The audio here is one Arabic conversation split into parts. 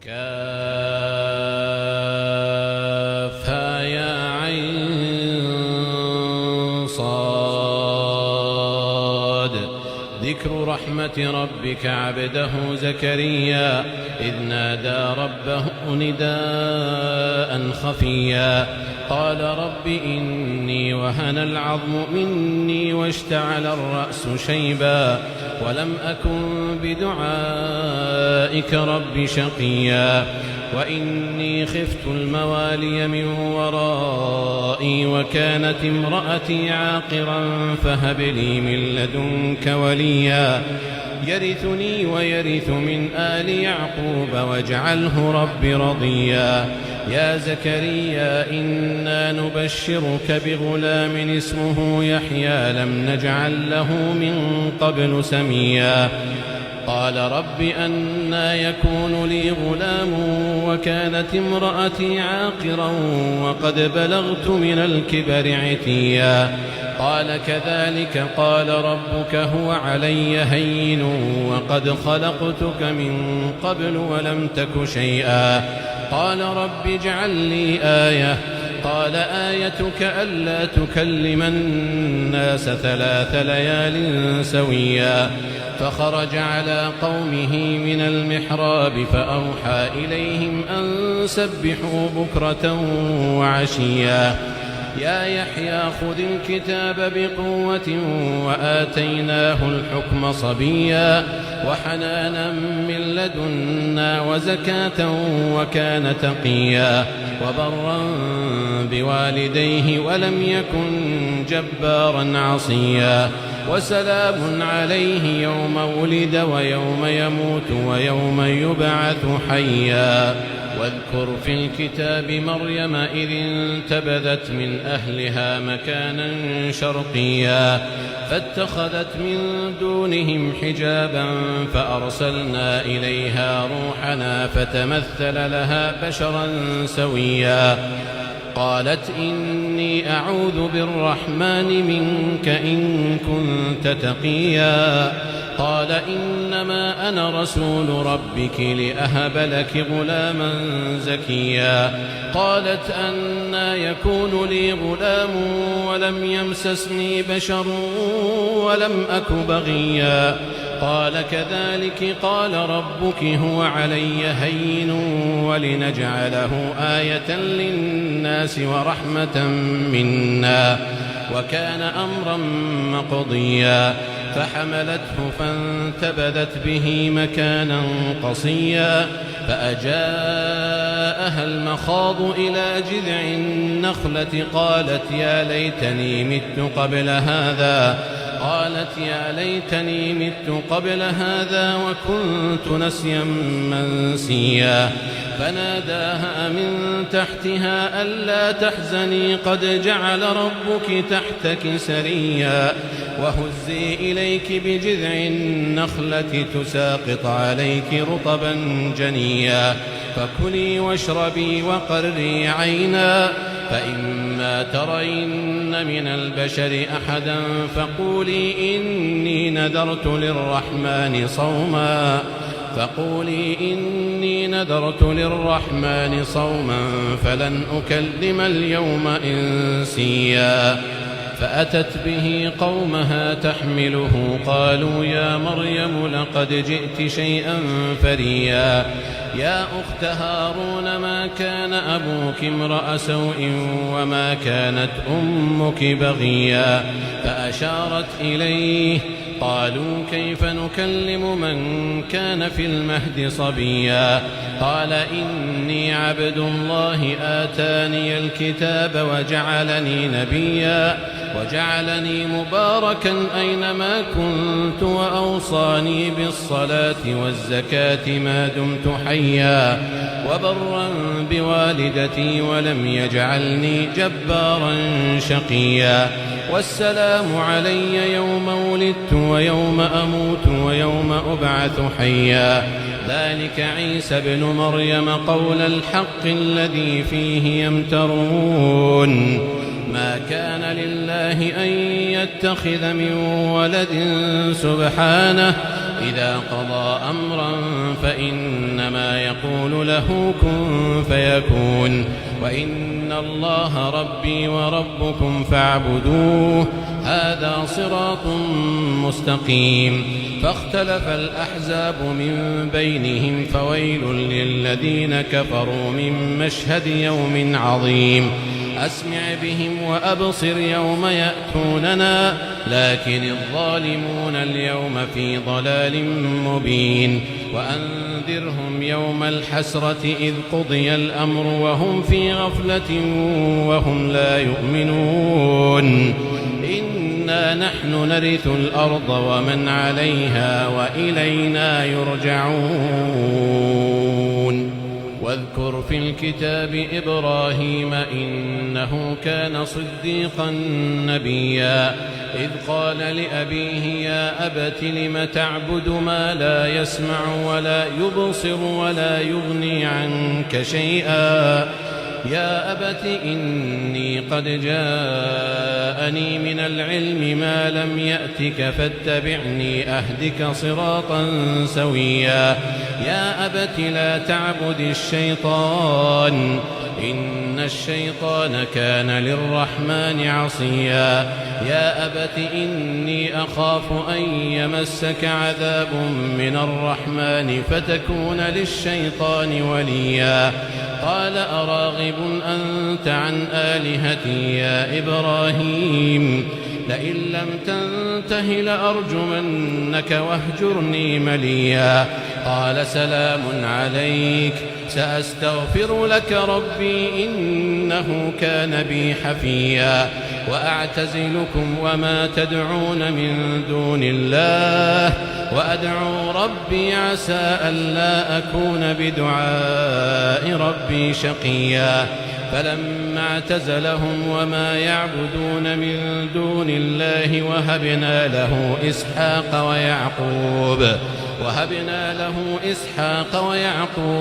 كافها يا عين صاد. ذكر رحمة ربك عبده زكريا إذ نادى ربه نداء خفيا قال رب إني وهن العظم مني واشتعل الرأس شيبا ولم أكن بدعائك رب شقيا وإني خفت الموالي من ورائي وكانت امرأتي عاقرا فهب لي من لدنك وليا يرثني ويرث من آل يعقوب واجعله رب رضيا. يا زكريا إنا نبشرك بغلام اسمه يحيى لم نجعل له من قبل سميا قال رب أنى يكون لي غلام وكانت امرأتي عاقرا وقد بلغت من الكبر عتيا قال كذلك قال ربك هو علي هين وقد خلقتك من قبل ولم تك شيئا قال رب اجعل لي آية قال آيتك ألا تكلم الناس 3 ليال سويا فخرج على قومه من المحراب فأوحى إليهم أن سبحوا بكرة وعشيا يا يحيى خذ الكتاب بقوة وآتيناه الحكم صبيا وحنانا من لدنا وزكاة وكان تقيا وبرا بوالديه ولم يكن جبارا عصيا وسلام عليه يوم ولد ويوم يموت ويوم يبعث حيا. واذكر في الكتاب مريم إذ انتبذت من أهلها مكانا شرقيا فاتخذت من دونهم حجابا فأرسلنا إليها روحنا فتمثل لها بشرا سويا قالت إني أعوذ بالرحمن منك إن كنت تقيا قال إنما أنا رسول ربك لأهب لك غلاما زكيا قالت أنى يكون لي غلام ولم يمسسني بشر ولم أك بغيا قال كذلك قال ربك هو علي هين ولنجعله آية للناس ورحمة منا وكان أمرا مقضيا فحملته فانتبذت به مكانا قصيا فأجاءها المخاض إلى جذع النخلة قالت يا ليتني مت قبل هذا وكنت نسيا منسيا فناداها من تحتها ألا تحزني قد جعل ربك تحتك سريا وهزي إليك بجذع النخلة تساقط عليك رطبا جنيا فكلي واشربي وقري عينا فإما ترين من البشر أحدا فقولي إني نذرت للرحمن صوما فلن أكلم اليوم إنسيا فأتت به قومها تحمله قالوا يا مريم لقد جئت شيئا فريا يا أخت هارون ما كان أبوك امرأ سوء وما كانت أمك بغيا فأشارت إليه قالوا كيف نكلم من كان في المهد صبيا قال إني عبد الله آتاني الكتاب وجعلني نبيا وجعلني مباركا أينما كنت وأوصاني بالصلاة والزكاة ما دمت حيا وبرا بوالدتي ولم يجعلني جبارا شقيا والسلام علي يوم ولدت ويوم أموت ويوم أبعث حيا ذلك عيسى ابن مريم قول الحق الذي فيه يمترون ما كان لله أن يتخذ من ولد سبحانه إذا قضى أمرا فإنما يقول له كن فيكون وإن الله ربي وربكم فاعبدوه هذا صراط مستقيم فاختلف الأحزاب من بينهم فويل للذين كفروا من مشهد يوم عظيم أسمع بهم وأبصر يوم يأتوننا لكن الظالمون اليوم في ضلال مبين وأنذرهم يوم الحسرة إذ قضي الأمر وهم في غفلة وهم لا يؤمنون إنا نحن نرث الأرض ومن عليها وإلينا يرجعون واذكر في الكتاب إبراهيم إنه كان صديقا نبيا إذ قال لأبيه يا أبت لم تعبد ما لا يسمع ولا يبصر ولا يغني عنك شيئا يا أبت إني قد جاءني من العلم ما لم يأتك فاتبعني أهدك صراطا سويا يا أبت لا تعبد الشيطان إن الشيطان كان للرحمن عصيا يا أبت إني أخاف أن يمسك عذاب من الرحمن فتكون للشيطان وليا قال أراغب أنت عن آلهتي يا إبراهيم لئن لم تنته لأرجمنك واهجرني مليا قال سلام عليك سأستغفر لك ربي إنه كان بي حفيا وأعتزلكم وما تدعون من دون الله وأدعو ربي عسى ألا أكون بدعاء ربي شقيا فلما اعتزلهم وما يعبدون من دون الله وهبنا له إسحاق ويعقوب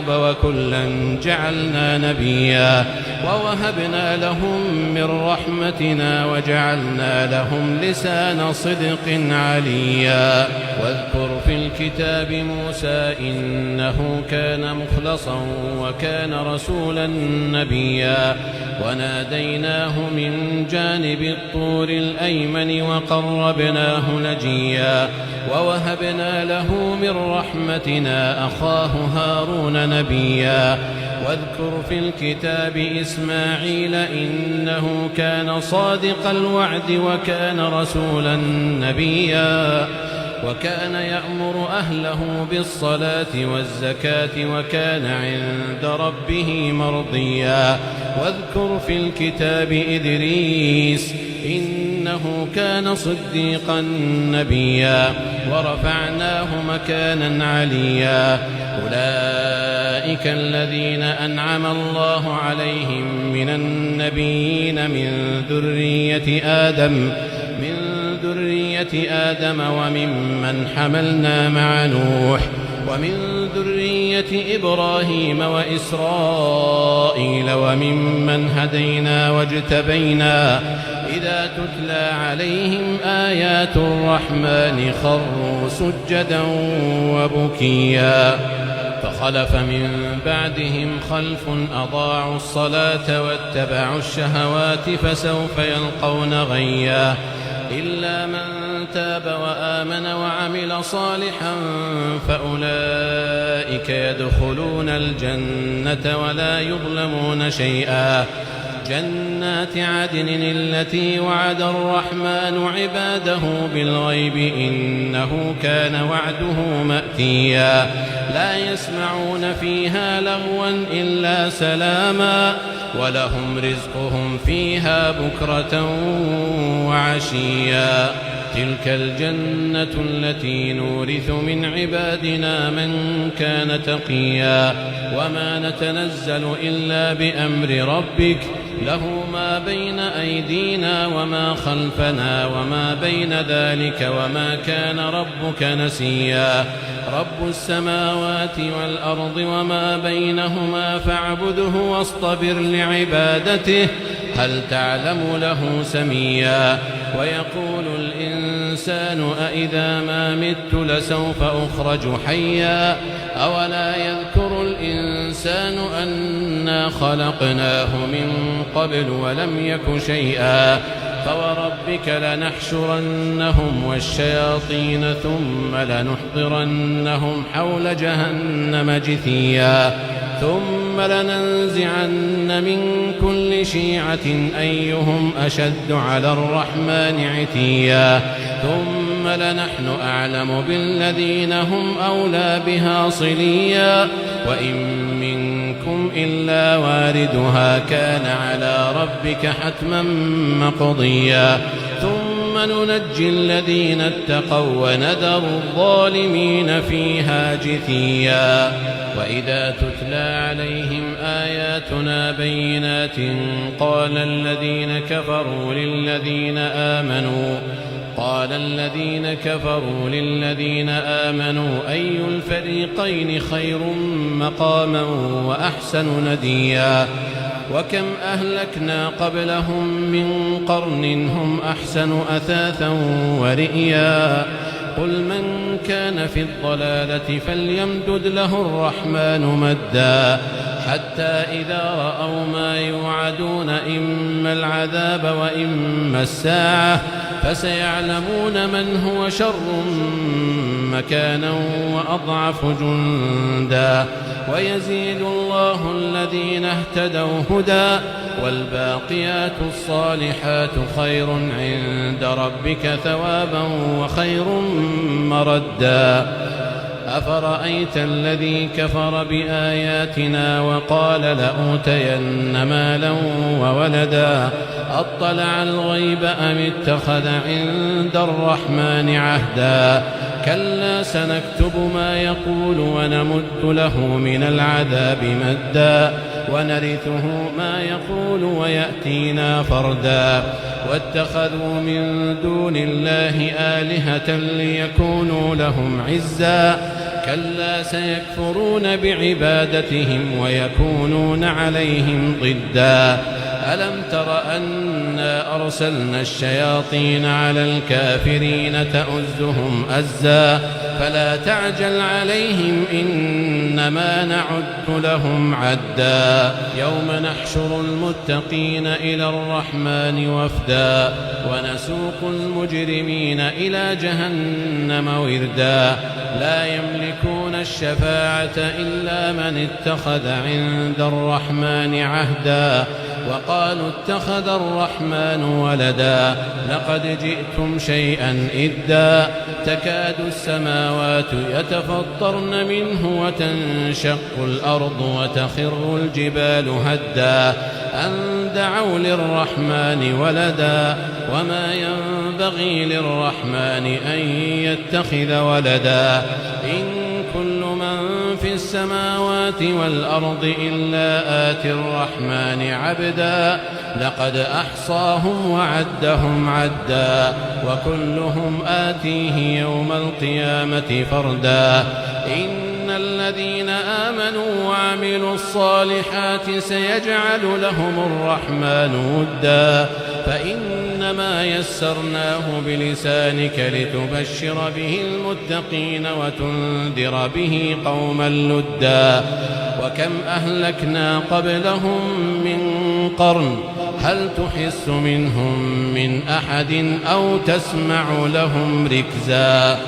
وكلا جعلنا نبيا ووهبنا لهم من رحمتنا وجعلنا لهم لسان صدق عليا واذكر في الكتاب موسى إنه كان مخلصا وكان رسولا نبيا وناديناه من جانب الطور الأيمن وقربناه نجيا ووهبنا له من رحمتنا أخاه هارون نبيا واذكر في الكتاب إسماعيل إنه كان صادق الوعد وكان رسولا نبيا وكان يأمر أهله بالصلاة والزكاة وكان عند ربه مرضيا واذكر في الكتاب إدريس إنه كان صديقا نبيا ورفعناه مكانا عليا أولئك الذين أنعم الله عليهم من النبيين من ذرية آدم وممن حملنا مع نوح ومن ذرية إبراهيم وإسرائيل وممن هدينا واجتبينا إذا تتلى عليهم آيات الرحمن خروا سجدا وبكيا فخلف من بعدهم خلف أضاعوا الصلاة واتبعوا الشهوات فسوف يلقون غيا إلا من تاب وآمن وعمل صالحا فأولئك يدخلون الجنة ولا يظلمون شيئا جنات عدن التي وعد الرحمن عباده بالغيب إنه كان وعده مأتيا لا يسمعون فيها لغوا إلا سلاما ولهم رزقهم فيها بكرة وعشيا تلك الجنة التي نورث من عبادنا من كان تقيا وما نتنزل إلا بأمر ربك له ما بين أيدينا وما خلفنا وما بين ذلك وما كان ربك نسيا رب السماوات والأرض وما بينهما فاعبده واصطبر لعبادته هل تعلم له سميا ويقول الإنسان الإنسان أإذا ما مت لسوف أخرج حيا أولا يذكر الإنسان أنا خلقناه من قبل ولم يك شيئا فوربك لنحشرنهم والشياطين ثم لنحضرنهم حول جهنم جثيا ثم لننزعن من كل شيعة أيهم أشد على الرحمن عتيا ثم لنحن أعلم بالذين هم أولى بها صليا وإن منكم إلا واردها كان على ربك حتما مقضيا ثم ننجي الذين اتقوا ونذر الظالمين فيها جثيا وإذا تتلى عليهم آياتنا بينات قال الذين كفروا للذين آمنوا أي الفريقين خير مقاما وأحسن نديا وكم أهلكنا قبلهم من قرن هم أحسن أثاثا ورئيا قل من كان في الضلالة فليمدد له الرحمن مدا حتى إذا رأوا ما يوعدون إما العذاب وإما الساعة فسيعلمون من هو شر مكانا وأضعف جندا ويزيد الله الذين اهتدوا هدى والباقيات الصالحات خير عند ربك ثوابا وخير مردا أفرأيت الذي كفر بآياتنا وقال لأوتين مالا وولدا أطلع الغيب أم اتخذ عند الرحمن عهدا كلا سنكتب ما يقول ونمد له من العذاب مدا ونرثه ما يقول ويأتينا فردا واتخذوا من دون الله آلهة ليكونوا لهم عزا كلا سيكفرون بعبادتهم ويكونون عليهم ضدا ألم تر أنا أرسلنا الشياطين على الكافرين تؤزهم أزا فلا تعجل عليهم إنما نعد لهم عدا يوم نحشر المتقين إلى الرحمن وفدا ونسوق المجرمين إلى جهنم وردا لا يملكون الشفاعة إلا من اتخذ عند الرحمن عهدا وقالوا اتخذ الرحمن ولدا لقد جئتم شيئا إدا تكاد السماوات يتفطرن منه وتنشق الأرض وتخر الجبال هدا أن دعوا للرحمن ولدا وما ينبغي للرحمن أن يتخذ ولدا إن كل من في السماوات والأرض إلا آتي الرحمن عبدا لقد أحصاهم وعدهم عدا وكلهم آتيه يوم القيامة فردا إن الذين آمنوا وعملوا الصالحات سيجعل لهم الرحمن ودا فإنما يسرناه بلسانك لتبشر به المتقين وتنذر به قوما لدا وكم أهلكنا قبلهم من قرن هل تحس منهم من أحد أو تسمع لهم ركزا